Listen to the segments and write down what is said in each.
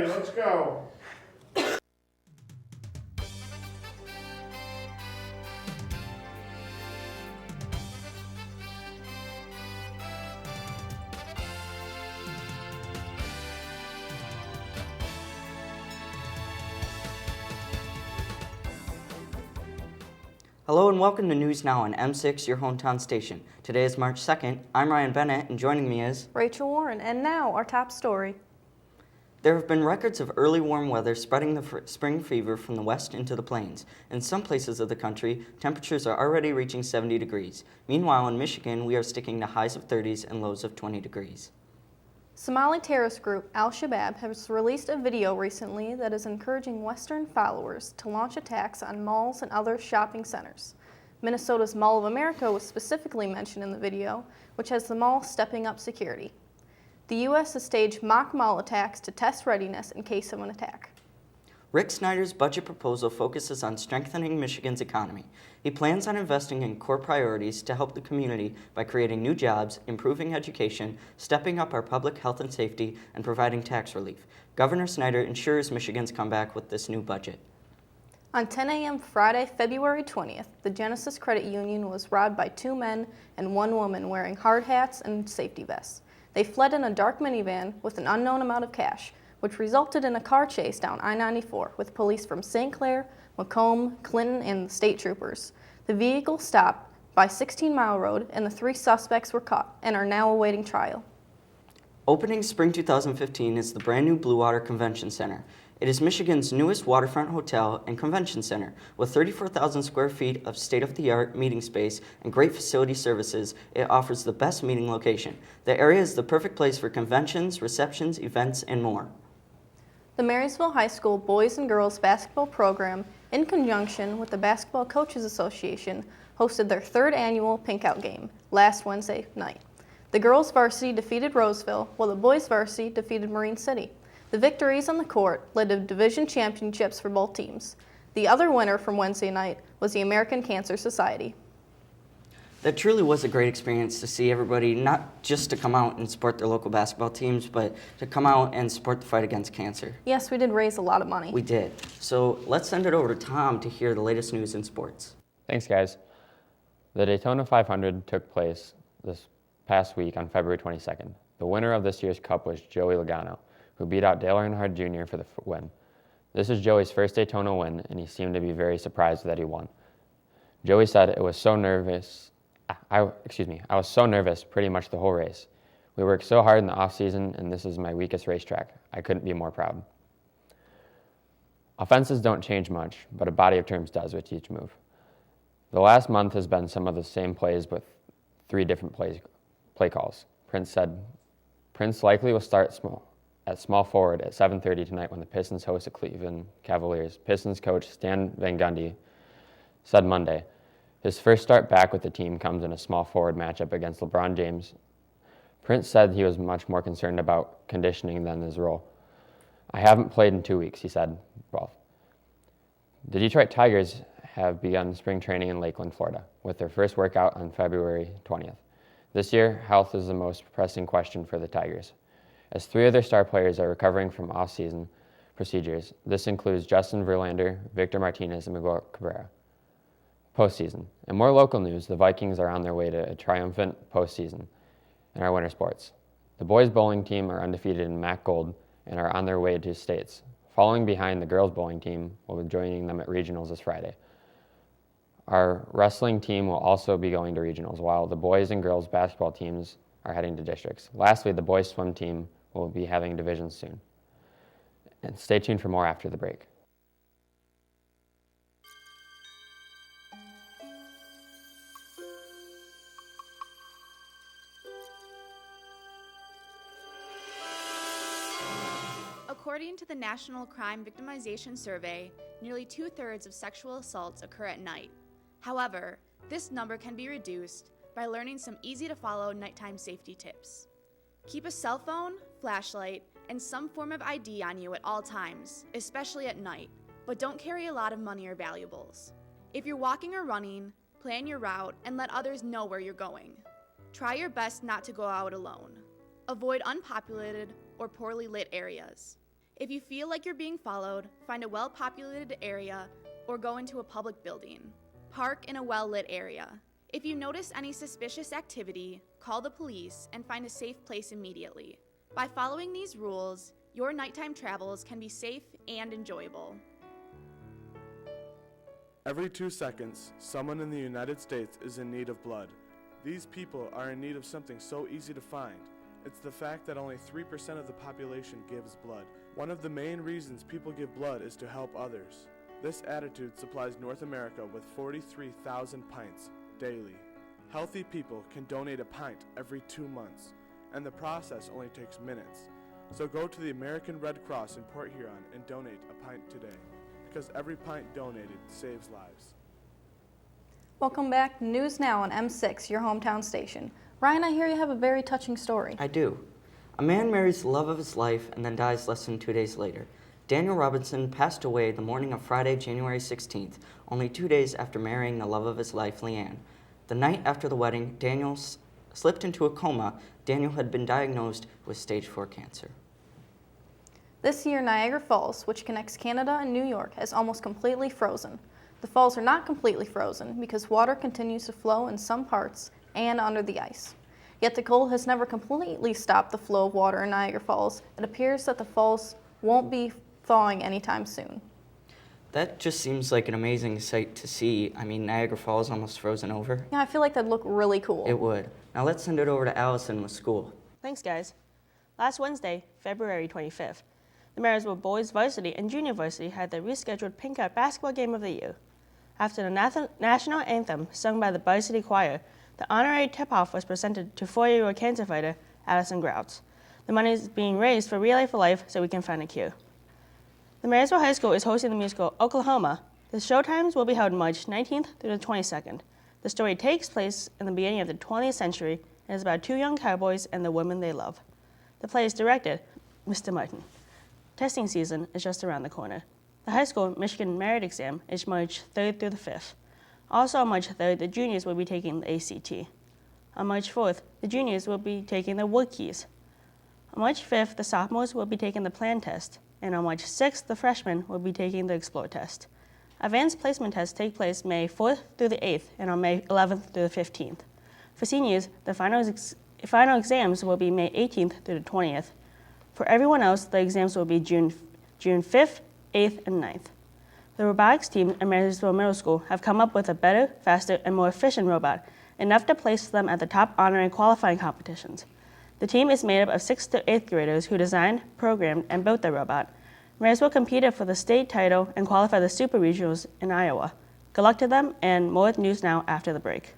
ready, let's go. Hello and welcome to News Now on M6, your hometown station. Today is March 2nd. I'm Ryan Bennett, and joining me is Rachel Warren. And now, our top story. There have been records of early warm weather spreading the spring fever from the west into the plains. In some places of the country, temperatures are already reaching 70 degrees. Meanwhile, in Michigan, we are sticking to highs of 30s and lows of 20 degrees. Somali terrorist group Al-Shabaab has released a video recently that is encouraging Western followers to launch attacks on malls and other shopping centers. Minnesota's Mall of America was specifically mentioned in the video, which has the mall stepping up security. The U.S. has staged mock mall attacks to test readiness in case of an attack. Rick Snyder's budget proposal focuses on strengthening Michigan's economy. He plans on investing in core priorities to help the community by creating new jobs, improving education, stepping up our public health and safety, and providing tax relief. Governor Snyder ensures Michigan's comeback with this new budget. On 10 a.m. Friday, February 20th, the Genesis Credit Union was robbed by two men and one woman wearing hard hats and safety vests. They fled in a dark minivan with an unknown amount of cash, which resulted in a car chase down I-94 with police from St. Clair, Macomb, Clinton, and the state troopers. The vehicle stopped by 16 Mile Road, and the three suspects were caught and are now awaiting trial. Opening spring 2015 is the brand new Blue Water Convention Center. It is Michigan's newest waterfront hotel and convention center. With 34,000 square feet of state-of-the-art meeting space and great facility services, it offers the best meeting location. The area is the perfect place for conventions, receptions, events, and more. The Marysville High School Boys and Girls Basketball Program, in conjunction with the Basketball Coaches Association, hosted their third annual Pink Out game last Wednesday night. The girls' varsity defeated Roseville, while the boys' varsity defeated Marine City. The victories on the court led to division championships for both teams. The other winner from Wednesday night was the American Cancer Society. That truly was a great experience to see everybody, not just to come out and support their local basketball teams, but to come out and support the fight against cancer. Yes, we did raise a lot of money. We did. So let's send it over to Tom to hear the latest news in sports. Thanks, guys. The Daytona 500 took place this past week on February 22nd. The winner of this year's Cup was Joey Logano, who beat out Dale Earnhardt Jr. for the win. This is Joey's first Daytona win, and he seemed to be very surprised that he won. Joey said, I was so nervous pretty much the whole race. We worked so hard in the off-season, and this is my weakest racetrack. I couldn't be more proud. Offenses don't change much, but a body of terms does with each move. The last month has been some of the same plays with three different play calls. Prince said, Prince likely will start at small forward at 7:30 tonight when the Pistons host the Cleveland Cavaliers. Pistons coach Stan Van Gundy said Monday. His first start back with the team comes in a small forward matchup against LeBron James. Prince said he was much more concerned about conditioning than his role. I haven't played in 2 weeks, he said. Well, the Detroit Tigers have begun spring training in Lakeland, Florida, with their first workout on February 20th. This year, health is the most pressing question for the Tigers, as three of their star players are recovering from off-season procedures. This includes Justin Verlander, Victor Martinez, and Miguel Cabrera. Postseason. In more local news, the Vikings are on their way to a triumphant postseason in our winter sports. The boys bowling team are undefeated in MAC Gold and are on their way to states. Following behind, the girls bowling team will be joining them at regionals this Friday. Our wrestling team will also be going to regionals, while the boys and girls basketball teams are heading to districts. Lastly, the boys swim team will be having divisions soon. And stay tuned for more after the break. According to the National Crime Victimization Survey, nearly 2/3 of sexual assaults occur at night. However, this number can be reduced by learning some easy-to-follow nighttime safety tips. Keep a cell phone, flashlight, and some form of ID on you at all times, especially at night, but don't carry a lot of money or valuables. If you're walking or running, plan your route and let others know where you're going. Try your best not to go out alone. Avoid unpopulated or poorly lit areas. If you feel like you're being followed, find a well-populated area or go into a public building. Park in a well-lit area. If you notice any suspicious activity, call the police and find a safe place immediately. By following these rules, your nighttime travels can be safe and enjoyable. Every 2 seconds, someone in the United States is in need of blood. These people are in need of something so easy to find. It's the fact that only 3% of the population gives blood. One of the main reasons people give blood is to help others. This attitude supplies North America with 43,000 pints daily. Healthy people can donate a pint every 2 months, and the process only takes minutes. So go to the American Red Cross in Port Huron and donate a pint today, because every pint donated saves lives. Welcome back. News Now on M6, your hometown station. Ryan, I hear you have a very touching story. I do. A man marries the love of his life and then dies less than 2 days later. Daniel Robinson passed away the morning of Friday, January 16th, only 2 days after marrying the love of his life, Leanne. The night after the wedding, Daniel slipped into a coma. Daniel had been diagnosed with stage 4 cancer. This year, Niagara Falls, which connects Canada and New York, is almost completely frozen. The falls are not completely frozen because water continues to flow in some parts and under the ice. Yet the cold has never completely stopped the flow of water in Niagara Falls. It appears that the falls won't be thawing anytime soon. That just seems like an amazing sight to see. I mean, Niagara Falls almost frozen over. Yeah, I feel like that'd look really cool. It would. Now let's send it over to Allison with school. Thanks, guys. Last Wednesday, February 25th, the Marysville boys varsity and junior varsity had their rescheduled pink out basketball game of the year. After the national anthem sung by the varsity choir, the honorary tip-off was presented to 4-year-old cancer fighter Addison Grouts. The money is being raised for Relay for Life so we can find a cure. The Marysville High School is hosting the musical Oklahoma. The showtimes will be held March 19th through the 22nd. The story takes place in the beginning of the 20th century and is about 2 young cowboys and the women they love. The play is directed by Mr. Martin. Testing season is just around the corner. The high school Michigan merit exam is March 3rd through the 5th. Also on March 3rd, the juniors will be taking the ACT. On March 4th, the juniors will be taking the Wood Keys. On March 5th, the sophomores will be taking the Plan test. And on March 6th, the freshmen will be taking the Explore test. Advanced placement tests take place May 4th through the 8th and on May 11th through the 15th. For seniors, the final exams will be May 18th through the 20th. For everyone else, the exams will be June 5th, 8th, and 9th. The robotics team at Marysville Middle School have come up with a better, faster, and more efficient robot, enough to place them at the top honorary qualifying competitions. The team is made up of 6th to 8th graders who designed, programmed, and built the robot. Marysville competed for the state title and qualified the Super Regionals in Iowa. Good luck to them, and more with News Now after the break.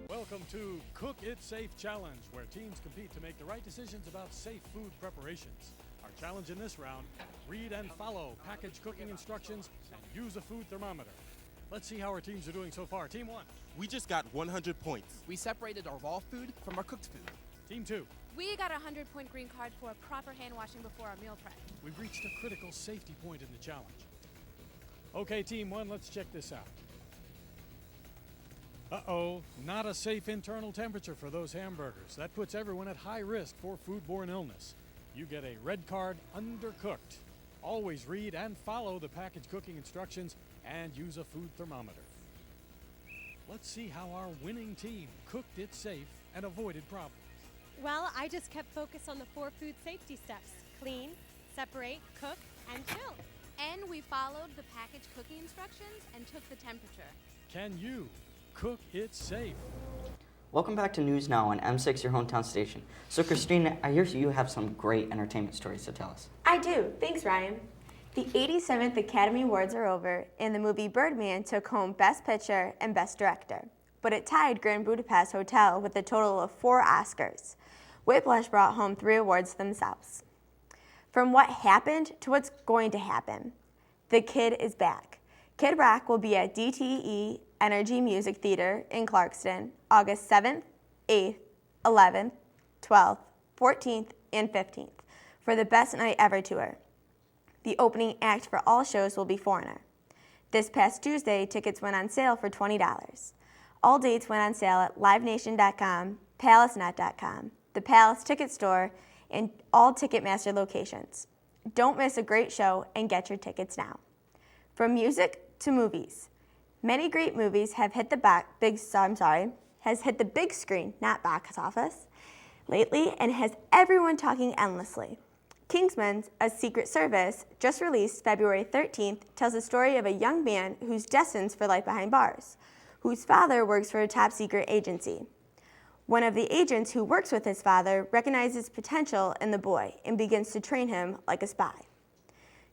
Welcome to Cook It Safe Challenge, where teams compete to make the right decisions about safe food preparations. Our challenge in this round, read and follow package cooking instructions and use a food thermometer. Let's see how our teams are doing so far. Team 1. We just got 100 points. We separated our raw food from our cooked food. Team 2. We got a 100-point green card for proper hand washing before our meal prep. We've reached a critical safety point in the challenge. Okay, Team 1, let's check this out. Uh-oh, not a safe internal temperature for those hamburgers. That puts everyone at high risk for foodborne illness. You get a red card, undercooked. Always read and follow the package cooking instructions and use a food thermometer. Let's see how our winning team cooked it safe and avoided problems. Well, I just kept focused on the 4 food safety steps: clean, separate, cook, and chill. And we followed the package cooking instructions and took the temperature. Can you cook it safe? Welcome back to News Now on M6, your hometown station. So Christine, I hear you have some great entertainment stories to tell us. I do. Thanks, Ryan. The 87th Academy Awards are over, and the movie Birdman took home Best Picture and Best Director. But it tied Grand Budapest Hotel with a total of 4 Oscars. Whiplash brought home 3 awards themselves. From what happened to what's going to happen. The Kid is back. Kid Rock will be at DTE Energy Music Theater in Clarkston, August 7th, 8th, 11th, 12th, 14th, and 15th for the Best Night Ever tour. The opening act for all shows will be Foreigner. This past Tuesday, tickets went on sale for $20. All dates went on sale at livenation.com, palacenet.com, the Palace Ticket Store, and all Ticketmaster locations. Don't miss a great show and get your tickets now. From music to movies. Many great movies have hit the big screen, not box office, lately, and has everyone talking endlessly. Kingsman's A Secret Service, just released February 13th, tells the story of a young man who's destined for life behind bars, whose father works for a top-secret agency. One of the agents who works with his father recognizes potential in the boy and begins to train him like a spy.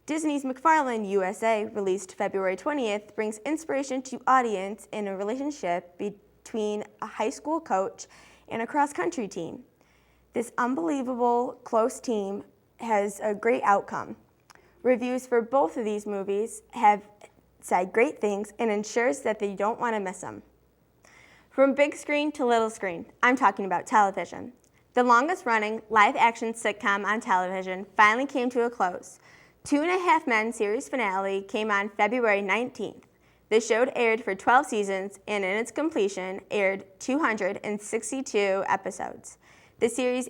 Disney's McFarlane USA, released February 20th, brings inspiration to audience in a relationship between a high school coach and a cross-country team. This unbelievable close team has a great outcome. Reviews for both of these movies have said great things and ensures that you don't want to miss them. From big screen to little screen, I'm talking about television. The longest-running live-action sitcom on television finally came to a close. 2.5 Men series finale came on February 19th. The show aired for 12 seasons and in its completion aired 262 episodes. The series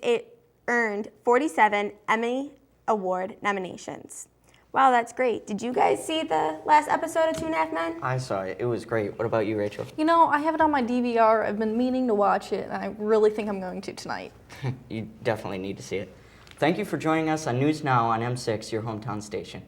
earned 47 Emmy Award nominations. Wow, that's great. Did you guys see the last episode of 2.5 Men? I saw it. It was great. What about you, Rachel? You know, I have it on my DVR. I've been meaning to watch it, and I really think I'm going to tonight. You definitely need to see it. Thank you for joining us on News Now on M6, your hometown station.